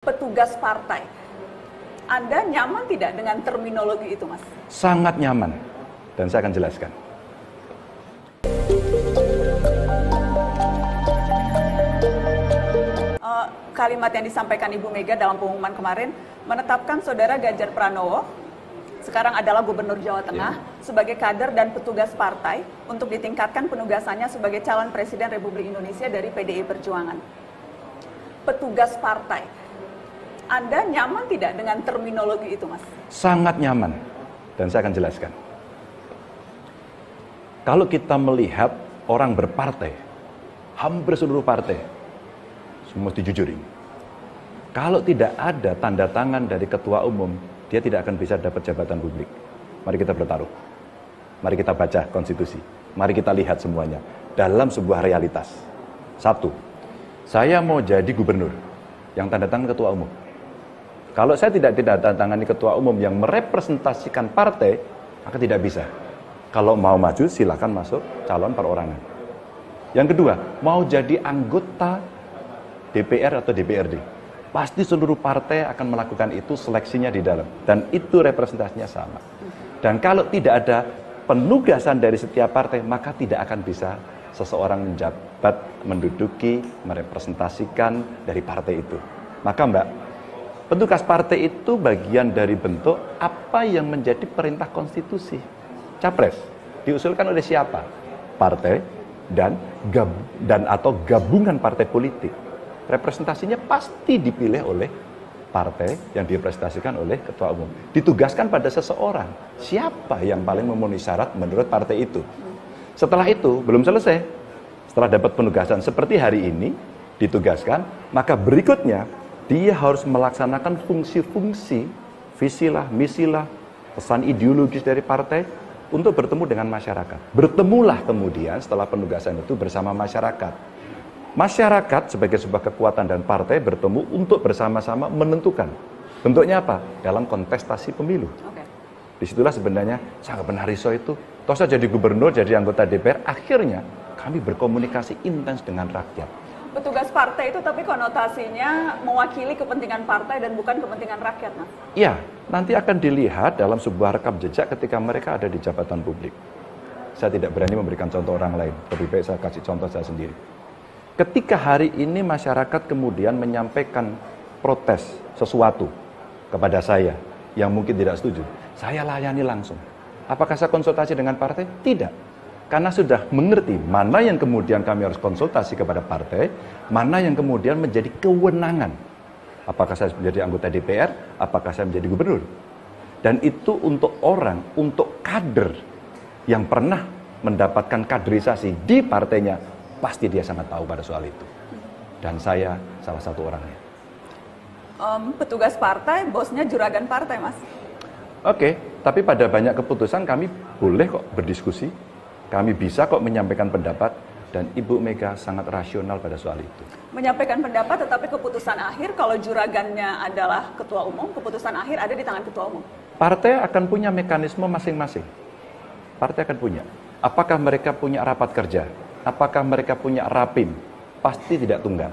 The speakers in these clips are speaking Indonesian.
Petugas partai. Anda nyaman tidak dengan terminologi itu, Mas? Sangat nyaman, dan saya akan jelaskan. Kalimat yang disampaikan Ibu Mega dalam pengumuman kemarin menetapkan Saudara Ganjar Pranowo, sekarang adalah Gubernur Jawa Tengah, sebagai kader dan petugas partai untuk ditingkatkan penugasannya sebagai calon Presiden Republik Indonesia dari PDI Perjuangan. Petugas partai. Anda nyaman tidak dengan terminologi itu, Mas? Sangat nyaman, dan saya akan jelaskan. Kalau kita melihat orang berpartai, hampir seluruh partai, semua dijujurin. Kalau tidak ada tanda tangan dari ketua umum, dia tidak akan bisa dapat jabatan publik. Mari kita bertaruh. Mari kita baca konstitusi. Mari kita lihat semuanya dalam sebuah realitas. Satu, saya mau jadi gubernur yang tanda tangan ketua umum. Kalau saya tidak tanda tangani ketua umum yang merepresentasikan partai, maka tidak bisa. Kalau mau maju, silakan masuk calon perorangan. Yang kedua, mau jadi anggota DPR atau DPRD. Pasti seluruh partai akan melakukan itu, seleksinya di dalam. Dan itu representasinya sama. Dan kalau tidak ada penugasan dari setiap partai, maka tidak akan bisa seseorang menjabat, menduduki, merepresentasikan dari partai itu. Maka Mbak, petugas partai itu bagian dari bentuk apa yang menjadi perintah konstitusi. Capres diusulkan oleh siapa? Partai dan atau gabungan partai politik. Representasinya pasti dipilih oleh partai yang direpresentasikan oleh ketua umum. Ditugaskan pada seseorang. Siapa yang paling memenuhi syarat menurut partai itu? Setelah itu, belum selesai. Setelah dapat penugasan seperti hari ini, ditugaskan, maka berikutnya dia harus melaksanakan fungsi-fungsi, visilah, misilah, pesan ideologis dari partai untuk bertemu dengan masyarakat. Bertemulah kemudian setelah penugasan itu bersama masyarakat. Masyarakat sebagai sebuah kekuatan dan partai bertemu untuk bersama-sama menentukan. Bentuknya apa? Dalam kontestasi pemilu. Disitulah sebenarnya Sangga Penariso itu, toh saya jadi gubernur, jadi anggota DPR, akhirnya kami berkomunikasi intens dengan rakyat. Petugas partai itu tapi konotasinya mewakili kepentingan partai dan bukan kepentingan rakyat, Mas? Iya, nanti akan dilihat dalam sebuah rekam jejak ketika mereka ada di jabatan publik. Saya tidak berani memberikan contoh orang lain, lebih baik saya kasih contoh saya sendiri. Ketika hari ini masyarakat kemudian menyampaikan protes sesuatu kepada saya yang mungkin tidak setuju, saya layani langsung. Apakah saya konsultasi dengan partai? Tidak. Karena sudah mengerti mana yang kemudian kami harus konsultasi kepada partai, mana yang kemudian menjadi kewenangan. Apakah saya menjadi anggota DPR, apakah saya menjadi gubernur. Dan itu untuk orang, untuk kader yang pernah mendapatkan kaderisasi di partainya, pasti dia sangat tahu pada soal itu. Dan saya salah satu orangnya. Petugas partai, bosnya juragan partai, Mas? Oke, tapi pada banyak keputusan kami boleh kok berdiskusi. Kami bisa kok menyampaikan pendapat, dan Ibu Mega sangat rasional pada soal itu. Menyampaikan pendapat, tetapi keputusan akhir kalau juragannya adalah ketua umum, keputusan akhir ada di tangan ketua umum. Partai akan punya mekanisme masing-masing. Partai akan punya. Apakah mereka punya rapat kerja? Apakah mereka punya rapim? Pasti tidak tunggal.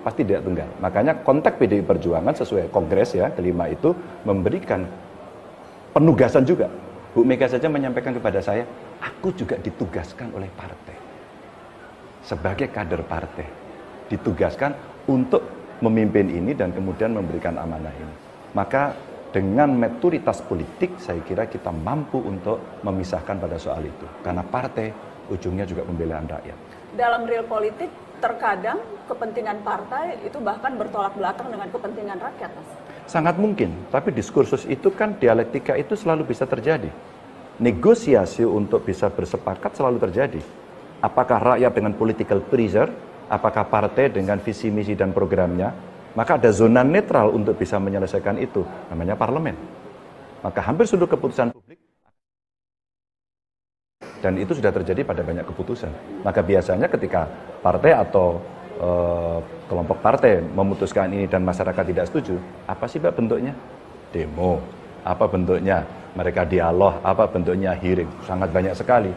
Pasti tidak tunggal. Makanya kontak PDI Perjuangan sesuai kongres ya, kelima itu memberikan penugasan juga. Bu Mega saja menyampaikan kepada saya, aku juga ditugaskan oleh partai. Sebagai kader partai. Ditugaskan untuk memimpin ini dan kemudian memberikan amanah ini. Maka dengan maturitas politik, saya kira kita mampu untuk memisahkan pada soal itu. Karena partai ujungnya juga pembelaan rakyat. Dalam real politik, terkadang kepentingan partai itu bahkan bertolak belakang dengan kepentingan rakyat, Mas. Sangat mungkin, tapi diskursus itu kan, dialektika itu selalu bisa terjadi. Negosiasi untuk bisa bersepakat selalu terjadi. Apakah rakyat dengan political pressure, apakah partai dengan visi, misi, dan programnya, maka ada zona netral untuk bisa menyelesaikan itu, namanya parlemen. Maka hampir seluruh keputusan publik, dan itu sudah terjadi pada banyak keputusan. Maka biasanya ketika partai atau kelompok partai memutuskan ini dan masyarakat tidak setuju, apa sih Mbak bentuknya? Demo. Apa bentuknya? Mereka dialog. Apa bentuknya? Hearing. Sangat banyak sekali.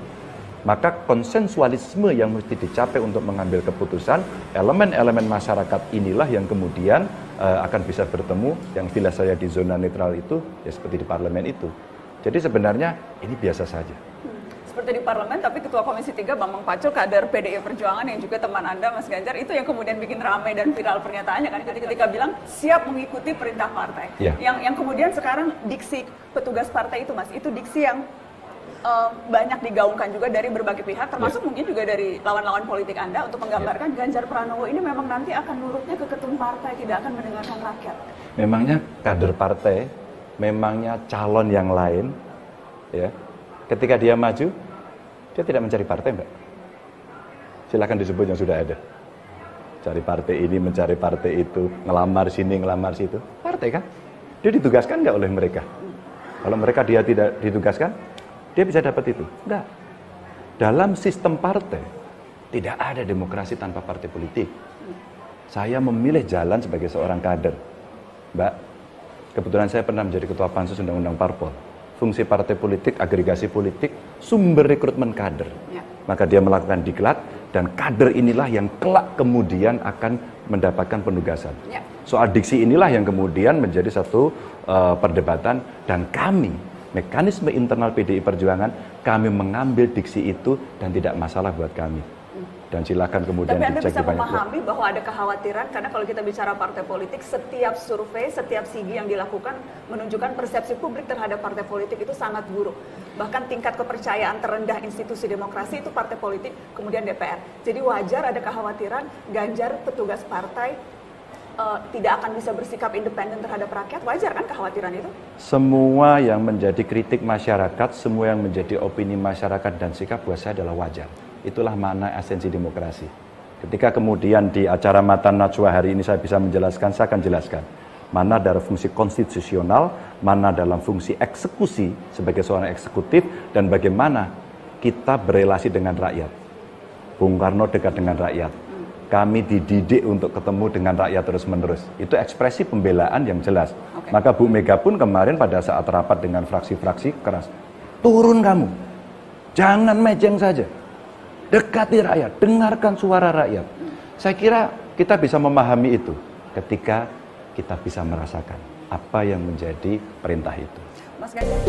Maka konsensualisme yang mesti dicapai untuk mengambil keputusan, elemen-elemen masyarakat inilah yang kemudian akan bisa bertemu, yang jelas saya di zona netral itu, ya seperti di parlemen itu. Jadi sebenarnya ini biasa saja. Seperti di parlemen, tapi Ketua Komisi 3 Bambang Pacul, kader PDI Perjuangan yang juga teman Anda, Mas Ganjar, itu yang kemudian bikin ramai dan viral pernyataannya kan ketika bilang siap mengikuti perintah partai. Ya. Yang kemudian sekarang diksi petugas partai itu, Mas, itu diksi yang banyak digaungkan juga dari berbagai pihak, termasuk mungkin juga dari lawan-lawan politik Anda untuk menggambarkan Ganjar Pranowo ini memang nanti akan nurutnya ke ketum partai, tidak akan mendengarkan rakyat. Memangnya kader partai, memangnya calon yang lain, ya, ketika dia maju, dia tidak mencari partai, Mbak. Silakan disebut yang sudah ada. Cari partai ini, mencari partai itu, ngelamar sini, ngelamar situ. Partai kan? Dia ditugaskan nggak oleh mereka? Kalau mereka dia tidak ditugaskan, dia bisa dapat itu. Enggak. Dalam sistem partai, tidak ada demokrasi tanpa partai politik. Saya memilih jalan sebagai seorang kader. Mbak, kebetulan saya pernah menjadi ketua pansus undang-undang parpol. Fungsi partai politik, agregasi politik, sumber rekrutmen kader. Ya. Maka dia melakukan diklat, dan kader inilah yang kelak kemudian akan mendapatkan penugasan. Ya. Soal diksi inilah yang kemudian menjadi satu perdebatan, dan kami, mekanisme internal PDI Perjuangan, kami mengambil diksi itu dan tidak masalah buat kami. Dan silakan kemudian tapi Anda dicek bisa di banyak memahami bahwa ada kekhawatiran, karena kalau kita bicara partai politik, setiap survei, setiap sigi yang dilakukan menunjukkan persepsi publik terhadap partai politik itu sangat buruk. Bahkan tingkat kepercayaan terendah institusi demokrasi itu partai politik, kemudian DPR. Jadi wajar ada kekhawatiran Ganjar petugas partai tidak akan bisa bersikap independen terhadap rakyat. Wajar kan kekhawatiran itu? Semua yang menjadi kritik masyarakat, semua yang menjadi opini masyarakat dan sikap buat saya adalah wajar. Itulah makna esensi demokrasi. Ketika kemudian di acara Mata Najwa hari ini saya bisa menjelaskan, saya akan jelaskan. Mana dalam fungsi konstitusional, mana dalam fungsi eksekusi sebagai seorang eksekutif, dan bagaimana kita berelasi dengan rakyat. Bung Karno dekat dengan rakyat. Kami dididik untuk ketemu dengan rakyat terus-menerus. Itu ekspresi pembelaan yang jelas. Okay. Maka Bu Mega pun kemarin pada saat rapat dengan fraksi-fraksi keras. Turun kamu. Jangan mejeng saja. Dekati rakyat, dengarkan suara rakyat. Saya kira kita bisa memahami itu ketika kita bisa merasakan apa yang menjadi perintah itu. Mas Ganjar.